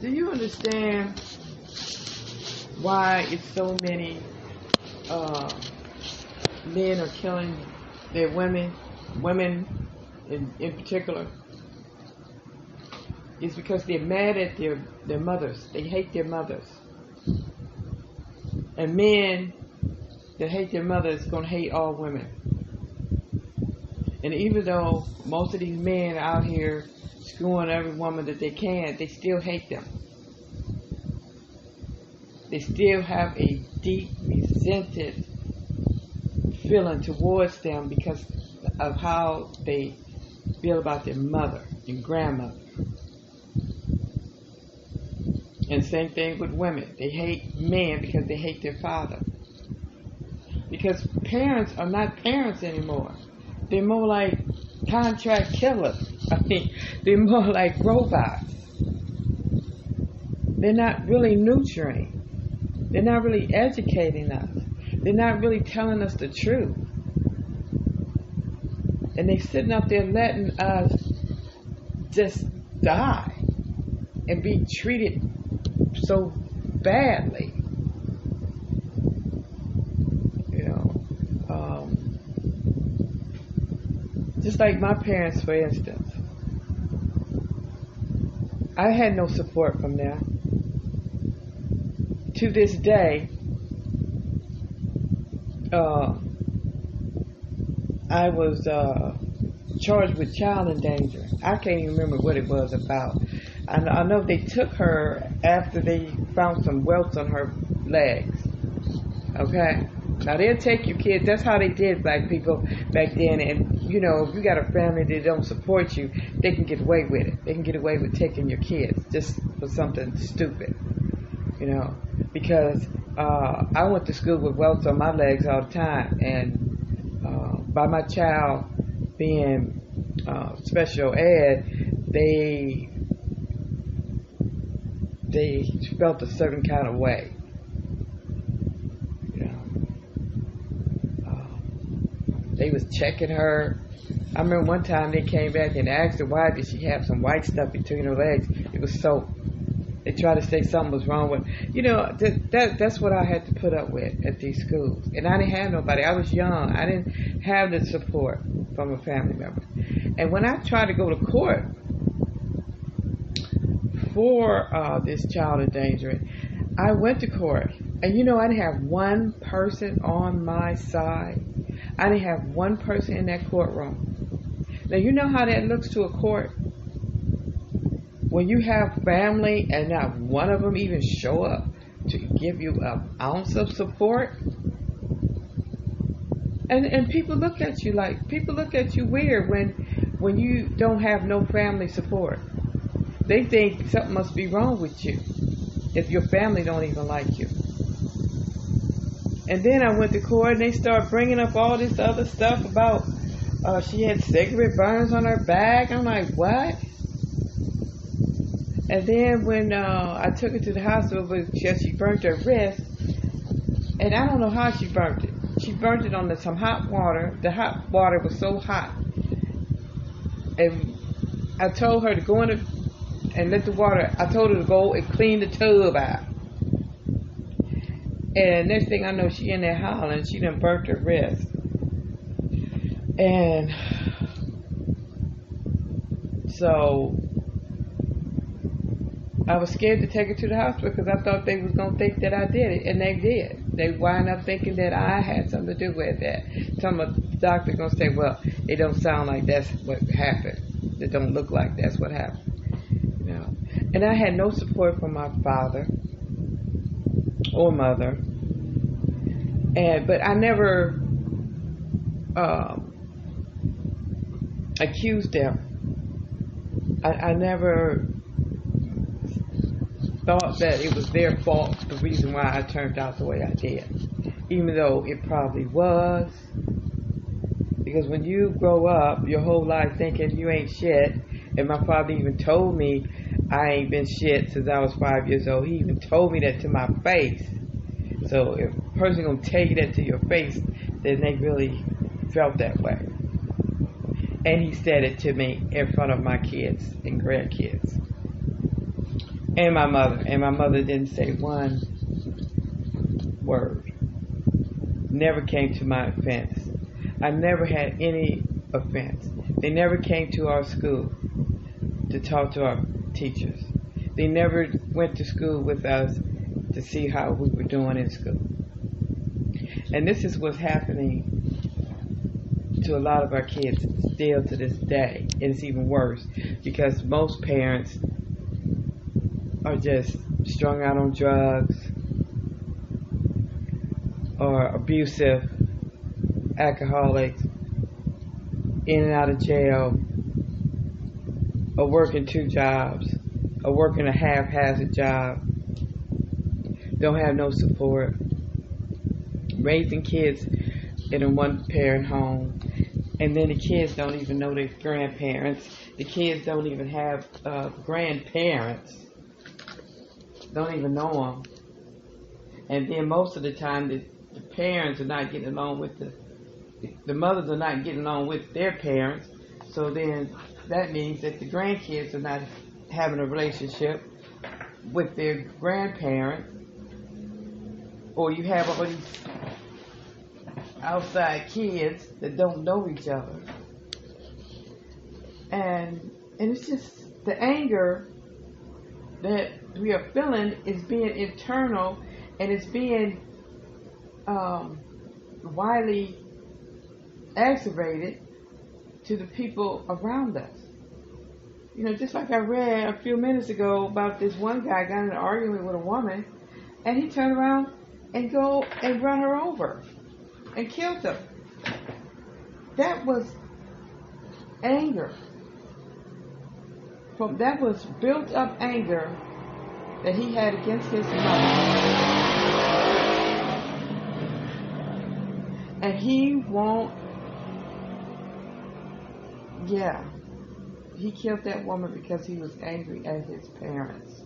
Do you understand why it's so many men are killing their women in particular? It's because they're mad at their mothers. They hate their mothers. And men that hate their mothers are going to hate all women. And even though most of these men out here screwing every woman that they can, they still hate them. They still have a deep, resented feeling towards them because of how they feel about their mother and grandmother. And same thing with women. They hate men because they hate their father. Because parents are not parents anymore. They're more like contract killers. They're more like robots. They're not really nurturing. They're not really educating us. They're not really telling us the truth. And they're sitting up there letting us just die and be treated so badly. Just like my parents, for instance. I had no support from them. To this day, I was charged with child endangering. I can't even remember what it was about. I know they took her after they found some welts on her legs. Okay? Now, they'll take your kids. That's how they did black people back then. And, if you got a family that don't support you, they can get away with it. They can get away with taking your kids just for something stupid, Because I went to school with welts on my legs all the time. And by my child being special ed, they felt a certain kind of way. They was checking her. I remember one time they came back and asked her why did she have some white stuff between her legs. It was soap. They tried to say something was wrong with that's what I had to put up with at these schools. And I didn't have nobody. I was young. I didn't have the support from a family member. And when I tried to go to court for this child endangering, I went to court. And I didn't have one person on my side. I didn't have one person in that courtroom. Now, you know how that looks to a court? When you have family and not one of them even show up to give you an ounce of support. And people look at you weird when you don't have no family support. They think something must be wrong with you if your family don't even like you. And then I went to court and they started bringing up all this other stuff about she had cigarette burns on her back. I'm like, what? And then when I took her to the hospital because she burnt her wrist, and I don't know how she burnt it. She burnt it on some hot water. The hot water was so hot. And I told her to go in and let the water, I told her to go and clean the tub out. And next thing I know, she in there hollering. She done burnt her wrist. And so I was scared to take her to the hospital because I thought they was going to think that I did it. And they did. They wind up thinking that I had something to do with that. The doctor going to say, well, it don't sound like that's what happened. It don't look like that's what happened. And I had no support from my father or mother, but I never accused them. I never thought that it was their fault, the reason why I turned out the way I did, even though it probably was. Because when you grow up your whole life thinking you ain't shit, and my father even told me I ain't been shit since I was 5 years old. He even told me that to my face. So if a person gonna tell you that to your face, then they really felt that way. And he said it to me in front of my kids and grandkids. And my mother. And my mother didn't say one word. Never came to my offense. I never had any offense. They never came to our school to talk to our teachers. They never went to school with us to see how we were doing in school. And this is what's happening to a lot of our kids still to this day. And it's even worse because most parents are just strung out on drugs or abusive, alcoholics, in and out of jail, or working 2 jobs, or working a haphazard job, don't have no support, raising kids in a one-parent home, and then the kids don't even know their grandparents. The kids don't even have grandparents, don't even know them. And then most of the time, the parents are not getting along with the mothers are not getting along with their parents. So then that means that the grandkids are not having a relationship with their grandparents. Or you have all these outside kids that don't know each other. And it's just the anger that we are feeling is being internal, and it's being widely aggravated to the people around us. You know, just like I read a few minutes ago about this one guy got in an argument with a woman, and he turned around and go and run her over and killed her. That was anger. That was built up anger that he had against his mother. And he won't, he killed that woman because he was angry at his parents.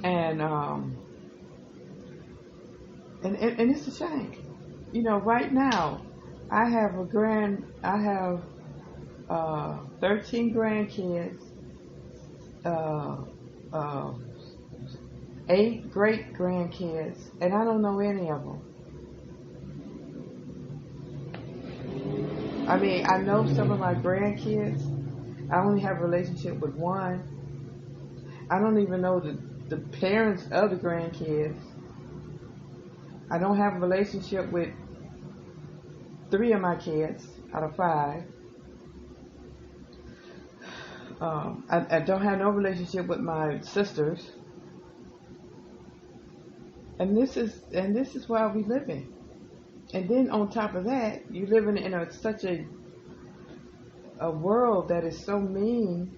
And it's a shame. You know, right now, I have 13 grandkids, 8 great grandkids, and I don't know any of them. I mean, I know some of my grandkids. I only have a relationship with one. I don't even know the parents of the grandkids. I don't have a relationship with 3 of my kids out of 5. I don't have no relationship with my sisters. And this is why we live in. And then on top of that, you living in such a world that is so mean.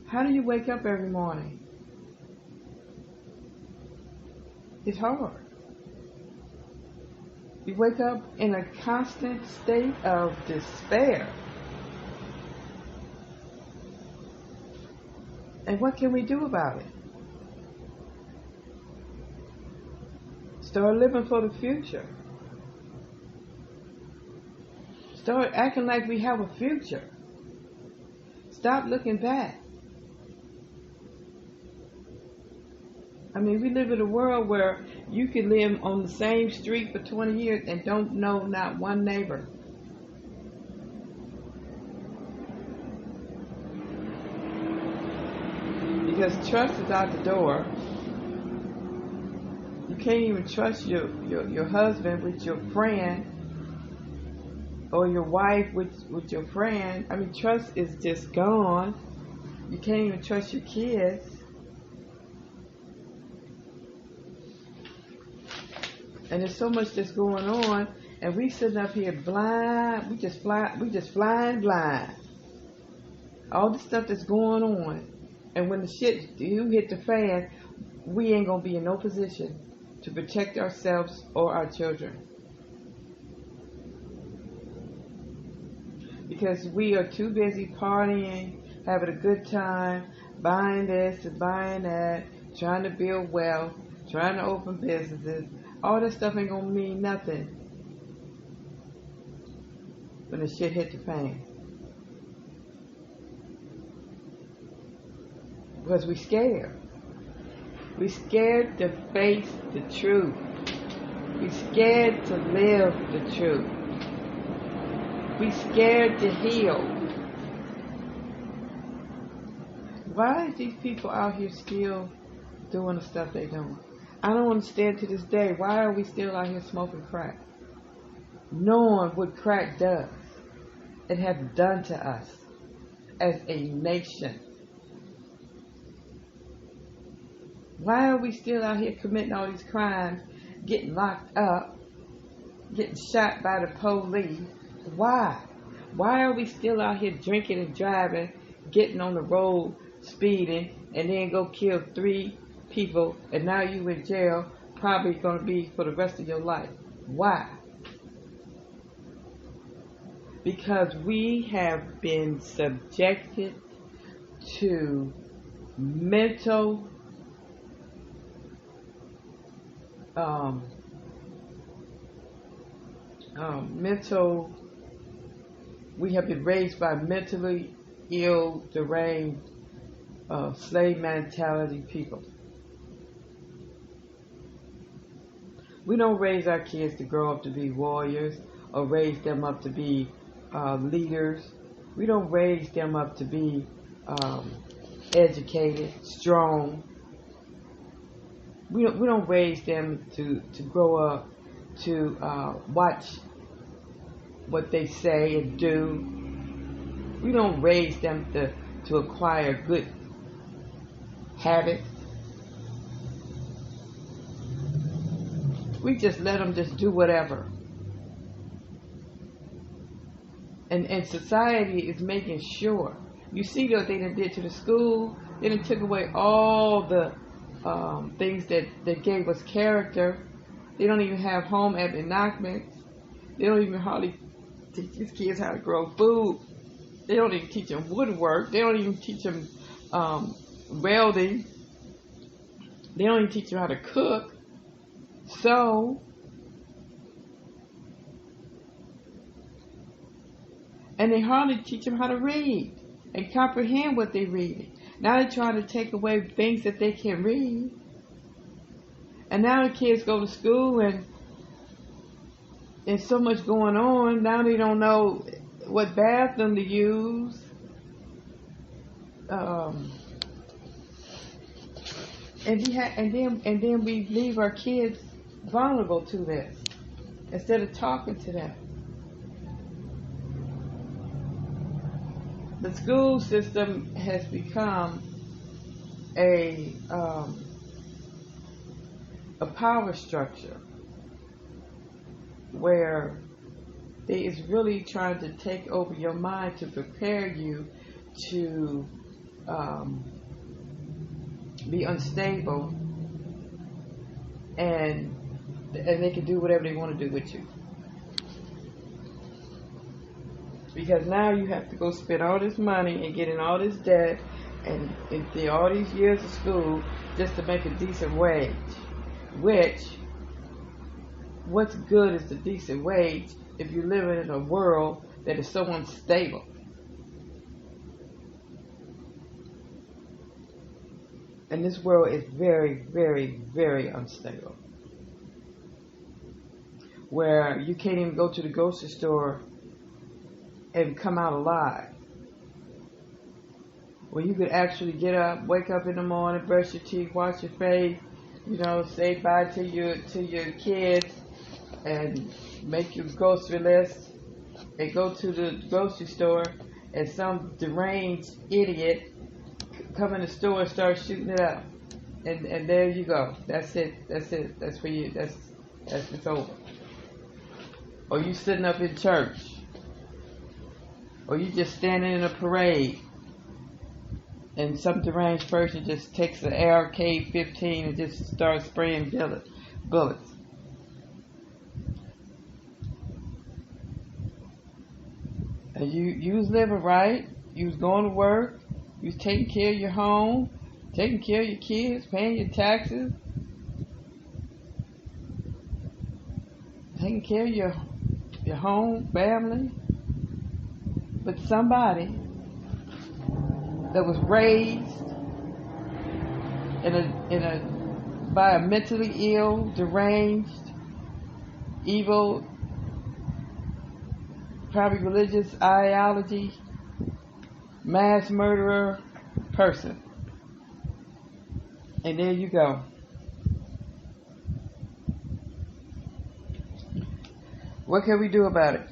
How do you wake up every morning? It's hard. You wake up in a constant state of despair. And what can we do about it? Start living for the future. Start acting like we have a future. Stop looking back. I mean, we live in a world where you can live on the same street for 20 years and don't know not one neighbor. Because trust is out the door. You can't even trust your husband with your friend, or your wife with your friend. I mean, trust is just gone. You can't even trust your kids. And there's so much that's going on, and we sitting up here blind. We just flying blind. All the stuff that's going on, and when the shit you hit the fan, we ain't gonna be in no position to protect ourselves or our children, because we are too busy partying, having a good time, buying this and buying that, trying to build wealth, trying to open businesses. All this stuff ain't gonna mean nothing when the shit hit the fan. because we scared. We scared to face the truth. We scared to live the truth. We scared to heal. Why are these people out here still doing the stuff they're doing? I don't understand to this day. Why are we still out here smoking crack? Knowing what crack does and has done to us as a nation. Why are we still out here committing all these crimes, getting locked up, getting shot by the police? Why? Why are we still out here drinking and driving, getting on the road, speeding, and then go kill 3 people, and now you in jail, probably going to be for the rest of your life? Why? Because we have been subjected to mental we have been raised by mentally ill, deranged, slave mentality people. We don't raise our kids to grow up to be warriors or raise them up to be leaders. We don't raise them up to be educated, strong. We don't raise them to grow up to watch what they say and do. We don't raise them to acquire good habits. We just let them just do whatever. And society is making sure. You see what they done did to the school? They done took away all the things that gave us character. They don't even have home economics. They don't even hardly teach these kids how to grow food. They don't even teach them woodwork. They don't even teach them welding. They don't even teach them how to cook. So, and they hardly teach them how to read and comprehend what they're reading. Now they're trying to take away things that they can read. And now the kids go to school and there's so much going on. Now they don't know what bathroom to use. And then we leave our kids vulnerable to this instead of talking to them. The school system has become a power structure where it is really trying to take over your mind to prepare you to be unstable, and they can do whatever they want to do with you. Because now you have to go spend all this money and get in all this debt and all these years of school just to make a decent wage. Which, what's good is the decent wage if you're living in a world that is so unstable? And this world is very, very, very unstable. Where you can't even go to the grocery store and come out alive. Where you could actually get up, wake up in the morning, brush your teeth, wash your face, say bye to your kids, and make your grocery list, and go to the grocery store, and some deranged idiot come in the store and start shooting it up, and there you go. That's it. That's for you. It's over. Or you sitting up in church, or you just standing in a parade, and some deranged person just takes an AR-15 and just starts spraying bullets. And you was living right. You was going to work. You was taking care of your home, taking care of your kids, paying your taxes, taking care of your home, family. But somebody that was raised by a mentally ill, deranged, evil, probably religious ideology, mass murderer person. And there you go. What can we do about it?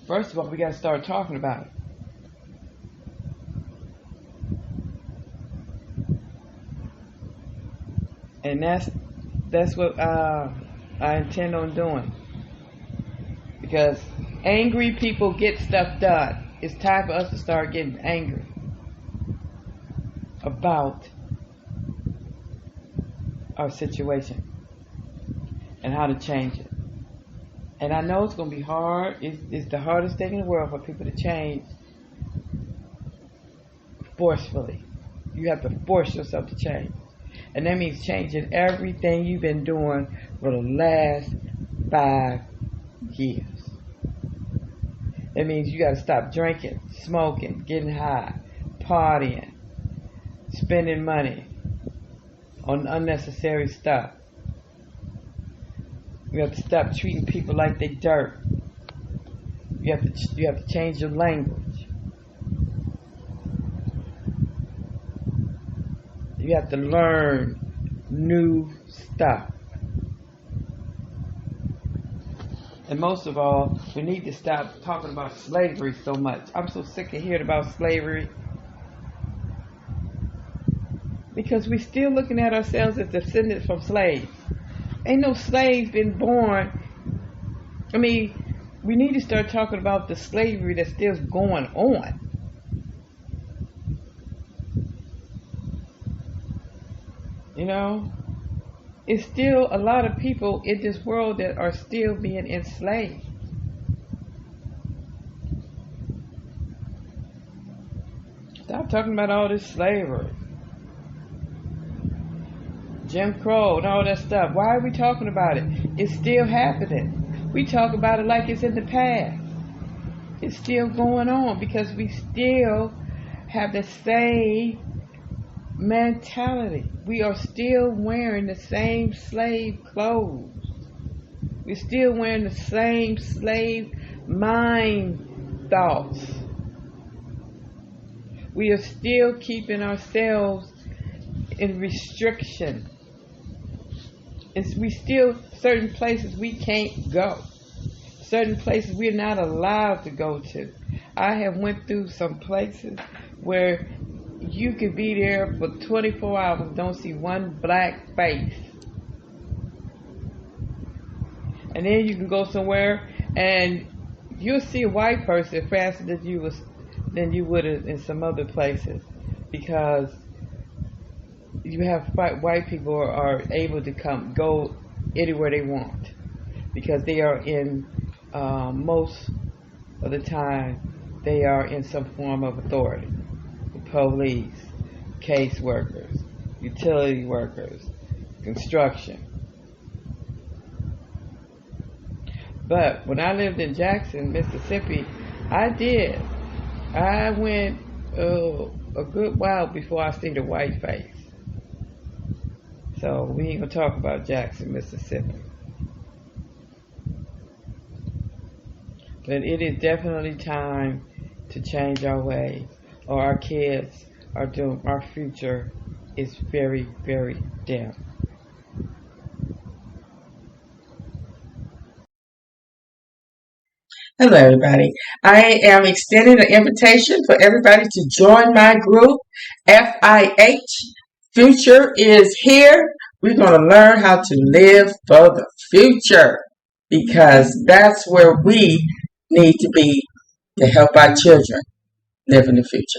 First of all, we got to start talking about it. And that's what I intend on doing. Because angry people get stuff done. It's time for us to start getting angry about our situation and how to change it. And I know it's going to be hard. It's the hardest thing in the world for people to change forcefully. You have to force yourself to change. And that means changing everything you've been doing for the last 5 years. It means you got to stop drinking, smoking, getting high, partying, spending money on unnecessary stuff. You have to stop treating people like they dirt. You have to change your language. You have to learn new stuff. And most of all, we need to stop talking about slavery so much. I'm so sick of hearing about slavery. Because we're still looking at ourselves as descendants from slaves. Ain't no slaves been born. I mean, we need to start talking about the slavery that's still going on. You know? It's still a lot of people in this world that are still being enslaved. Stop talking about all this slavery. Jim Crow and all that stuff. Why are we talking about it? It's still happening. We talk about it like it's in the past. It's still going on because we still have the same mentality. We are still wearing the same slave clothes. We're still wearing the same slave mind thoughts. We are still keeping ourselves in restriction. We still, certain places we can't go. Certain places we're not allowed to go to. I have went through some places where you could be there for 24 hours and don't see one black face. And then you can go somewhere and you'll see a white person faster than you would in some other places, because you have white people are able to go anywhere they want, because they are in most of the time they are in some form of authority. The police, case workers, utility workers, construction. But when I lived in Jackson, Mississippi, I went a good while before I seen a white face. So we ain't gonna talk about Jackson, Mississippi. But it is definitely time to change our ways, or our kids are doomed. Our future is very, very dim. Hello, everybody. I am extending an invitation for everybody to join my group, FIH. Future is here. We're going to learn how to live for the future, because that's where we need to be to help our children live in the future.